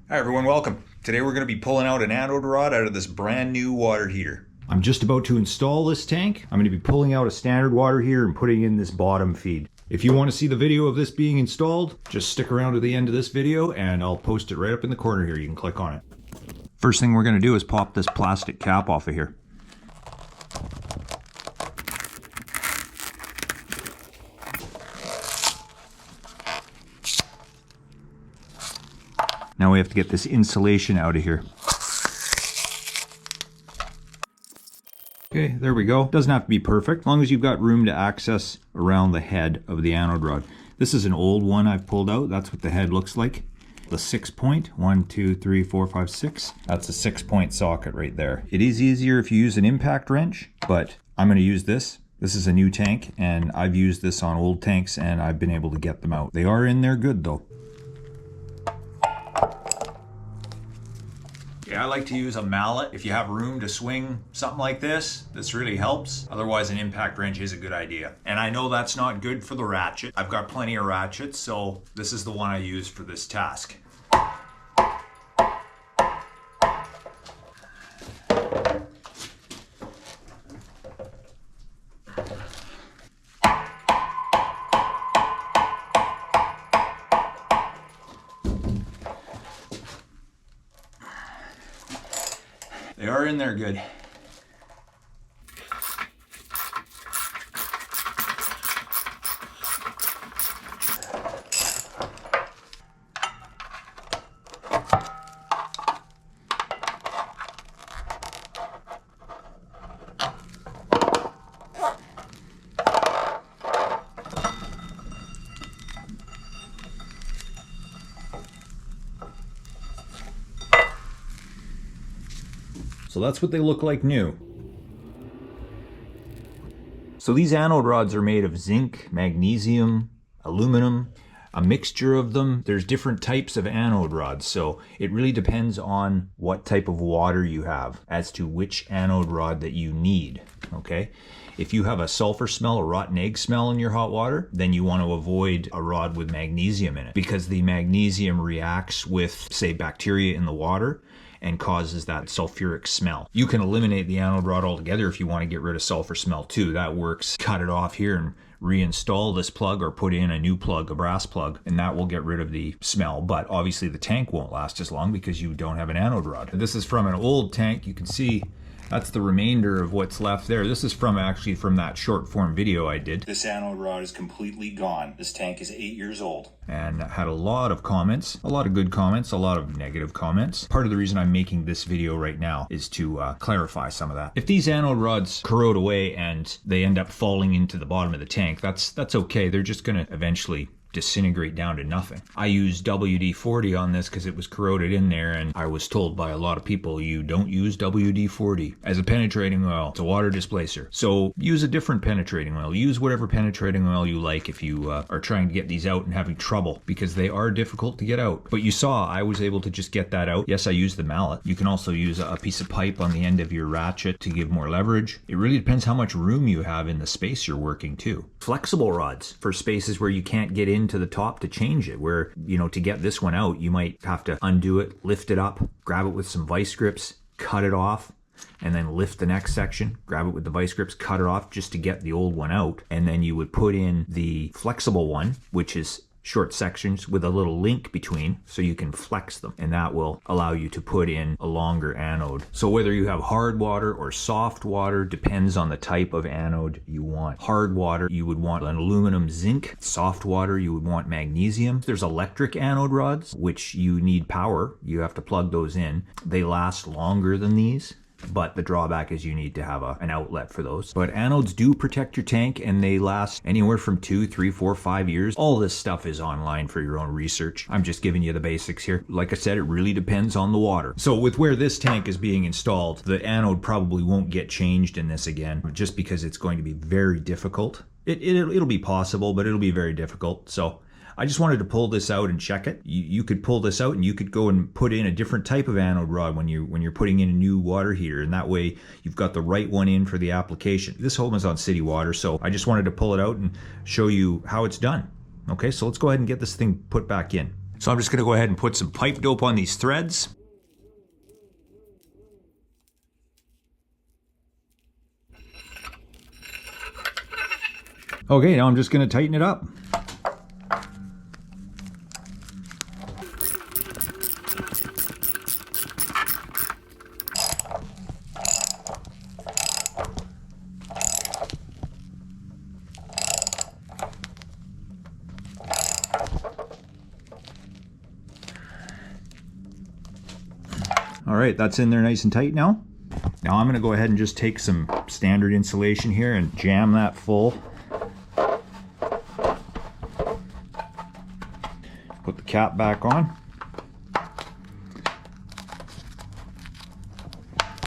Hi everyone, welcome. Today we're going to be pulling out an anode rod out of this brand new water heater. I'm just about to install this tank. I'm going to be pulling out a standard water heater and putting in this bottom feed. If you want to see the video of this being installed, just stick around to the end of this video and I'll post it right up in the corner here. You can click on it. First thing we're going to do is pop this plastic cap off of here. Now we have to get this insulation out of here. Okay, there we go. Doesn't have to be perfect, as long as you've got room to access around the head of the anode rod. This is an old one I've pulled out. That's what the head looks like. The 6-point, 1, 2, 3, 4, 5, 6. That's a 6-point socket right there. It is easier if you use an impact wrench, but I'm going to use this. This is a new tank, and I've used this on old tanks, and I've been able to get them out. They are in there good, though. Yeah, I like to use a mallet. If you have room to swing something like this really helps. Otherwise, an impact wrench is a good idea. And I know that's not good for the ratchet. I've got plenty of ratchets, so this is the one I use for this task. They are in there good. So that's what they look like new. So these anode rods are made of zinc, magnesium, aluminum, a mixture of them. There's different types of anode rods, so it really depends on what type of water you have as to which anode rod that you need, okay? If you have a sulfur smell, a rotten egg smell in your hot water, then you want to avoid a rod with magnesium in it, because the magnesium reacts with, say, bacteria in the water and causes that sulfuric smell. You can eliminate the anode rod altogether if you want to get rid of sulfur smell too. That works. Cut it off here and reinstall this plug or put in a new plug, a brass plug, and that will get rid of the smell. But obviously the tank won't last as long because you don't have an anode rod. This is from an old tank. You can see that's the remainder of what's left there. This is actually from that short form video I did. This anode rod is completely gone. This tank is 8 years old. And had a lot of comments, a lot of good comments, a lot of negative comments. Part of the reason I'm making this video right now is to clarify some of that. If these anode rods corrode away and they end up falling into the bottom of the tank, that's okay. They're just gonna eventually disintegrate down to nothing. I used WD-40 on this because it was corroded in there, and I was told by a lot of people, you don't use WD-40 as a penetrating oil. It's a water displacer. So use a different penetrating oil. Use whatever penetrating oil you like if you are trying to get these out and having trouble, because they are difficult to get out. But you saw I was able to just get that out. Yes, I used the mallet. You can also use a piece of pipe on the end of your ratchet to give more leverage. It really depends how much room you have in the space you're working too. Flexible rods for spaces where you can't get into the top to change it, where, you know, to get this one out, you might have to undo it, lift it up, grab it with some vice grips, cut it off, and then lift the next section, grab it with the vice grips, cut it off just to get the old one out. And then you would put in the flexible one, which is short sections with a little link between so you can flex them, and that will allow you to put in a longer anode. So whether you have hard water or soft water depends on the type of anode you want. Hard water, you would want an aluminum zinc. Soft water, you would want magnesium. There's electric anode rods, which you need power. You have to plug those in. They last longer than these, but the drawback is you need to have an outlet for those. But anodes do protect your tank, and they last anywhere from 2, 3, 4, 5 years. All this stuff is online for your own research. I'm just giving you the basics here. Like I said, it really depends on the water. So with where this tank is being installed, the anode probably won't get changed in this again, just because it's going to be very difficult. It'll be possible, but it'll be very difficult. So I just wanted to pull this out and check it. You could pull this out and you could go and put in a different type of anode rod when you're putting in a new water heater, and that way you've got the right one in for the application. This home is on city water, so I just wanted to pull it out and show you how it's done. Okay, so let's go ahead and get this thing put back in. So I'm just gonna go ahead and put some pipe dope on these threads. Okay, now I'm just gonna tighten it up. All right, that's in there nice and tight now. Now I'm gonna go ahead and just take some standard insulation here and jam that full. Put the cap back on.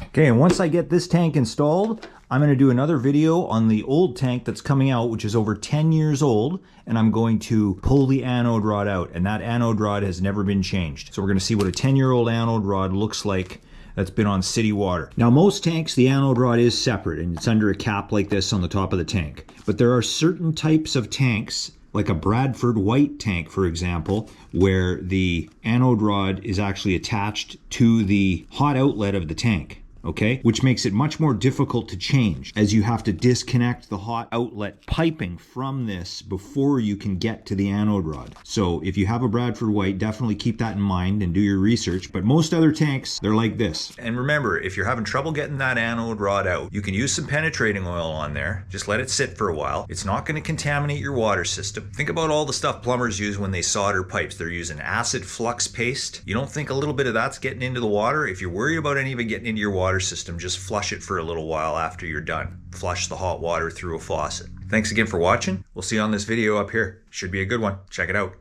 Okay, and once I get this tank installed, I'm going to do another video on the old tank that's coming out, which is over 10 years old, and I'm going to pull the anode rod out, and that anode rod has never been changed. So we're going to see what a 10-year-old anode rod looks like that's been on city water. Now, most tanks, the anode rod is separate, and it's under a cap like this on the top of the tank. But there are certain types of tanks, like a Bradford White tank, for example, where the anode rod is actually attached to the hot outlet of the tank. Okay, which makes it much more difficult to change, as you have to disconnect the hot outlet piping from this before you can get to the anode rod. So if you have a Bradford White, definitely keep that in mind and do your research. But most other tanks, they're like this. And remember, if you're having trouble getting that anode rod out, you can use some penetrating oil on there. Just let it sit for a while. It's not going to contaminate your water system. Think about all the stuff plumbers use when they solder pipes. They're using acid flux paste. You don't think a little bit of that's getting into the water? If you're worried about any of it getting into your water system, just flush it for a little while after you're done. Flush the hot water through a faucet. Thanks again for watching. We'll see you on this video up here. Should be a good one. Check it out.